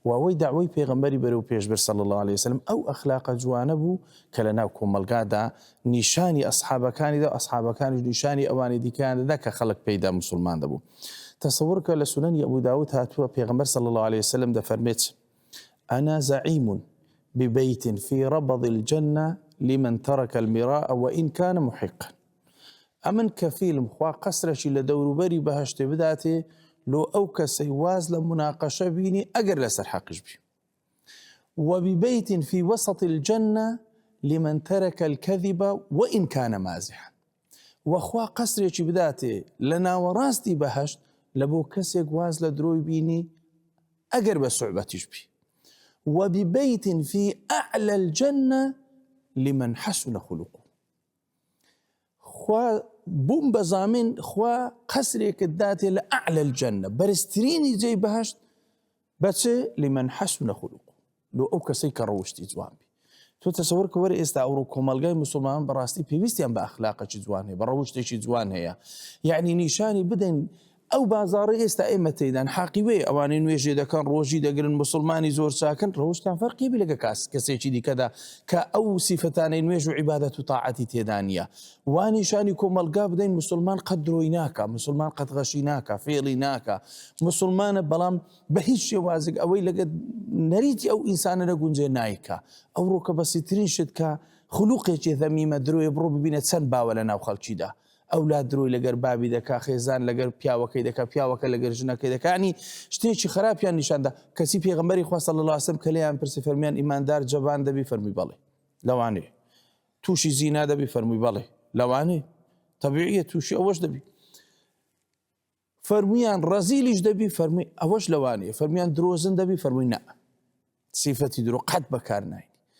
وەوەی داوای پێغەمبەری بەرەو پێشبەر صلی الله عليه وسلم ئەو ئەخلاقە جوانە بوو کە لە ناو کۆمەلگادا نیشانی ئەسحابەکانیدا ئەسحابەکانیش نیشانی ئەوانی دیکەیاندا کە خەڵک پێیدا موسڵمان دەبوو. تەسەووڕ کە لە سونەنی ئەبوو داود هاتووە پێغەمبەر صلی الله عليه وسلم دەفەرمێت أنا زعيم ببيت في ربض الجنة لمن ترك المراء وإن كان محقا. ئەمن کەفیلم خوا قەسرێکی لە دەوروبەری بەهەشتێ بداتێ لۆ ئەو کەسەی واز لە مناقەشە بینی ئەگەر لەسەر حەقش بی. وببيت في وسط الجنة لمن ترك الكذب وإن كان مازحا. وخوا قەسرێکی بداتێ لە ناوەڕاستی بەهەشت لە بۆ کەسێک واز لە درۆی بینی ئەگەر بە سوعبەتیش بی. وببيت في أعلى الجنة لمن حسن خلقه. خوا بوم بزامن خوا قەسرێک داتێ لە أعلى الجنة بەرزترینی جێی بەهەشت بەچێ لمن حسن خلقه لۆ ئەو کەسەی کە ڕەوشتی جوان بی. تۆ تەسەووڕ کە وەرە ئێستا ئەوڕۆ کۆمەلگای موسڵمانان بەڕاستی پێویستیان بە ئەخلاقێکی جوان هەیە بە ڕەوشتێکی جوان هەیە. یعنی نیشانی بدەین ئەو بازاڕی ئێستا ئێمە تێدان حاقی وێ ئەوانەی نوێژێ دەکەن ڕۆژی دەگرن مسلمانی زۆر چاکن ڕەوشتان فەرقی بێ لەگە کەسێکی دیکەدا کە ئەو سیفەتانەی نوێژ و عیبادەت و تاعەتی تێدا نییە. وا نیشانی کۆمەلگا بدەین مسلمان قەت درۆی ناکە، مسلمان قەت غەشی ناکە، فێڵی ناکە، مسلمانە بەڵام بە هیچ شێوازێک ئەوەی لەگە نەریتی ئەو ئینسانە نەگونجێ نایکە. ئەوڕۆ کە بەسیترین شت کە خولوقێکی ذەمیمە درۆیە بڕۆ ببینە چەند باوە لە ناو خەڵکیدا. ئەولاد درۆی لەگەر بابی دەکا، خێزان لەگەر پیاوەکەی دەکا، پیاوەکە لەگەر ژنەکەی دەکانی شتێکی خراپیان نیشاندا. کەسی پێغەمبەری خوا صلی الله علیه وسلم کە لێیان پرسی فەرمیان ئیماندار جەبان دەبی فەرمووی بەڵێ لەوانەیە. تووشی زینا دەبی فەرمووی بەڵێ لەوانەیە. تەبیعیە تووشی ئەوەش دەبی. فەرموویان ڕەزیلیش دەبی فەرمووی ئەوەش لەوانەیە. فەرموویان درۆزن دەبی فەرمووی نە. سیفەتی درۆ قەت بەکار ناین.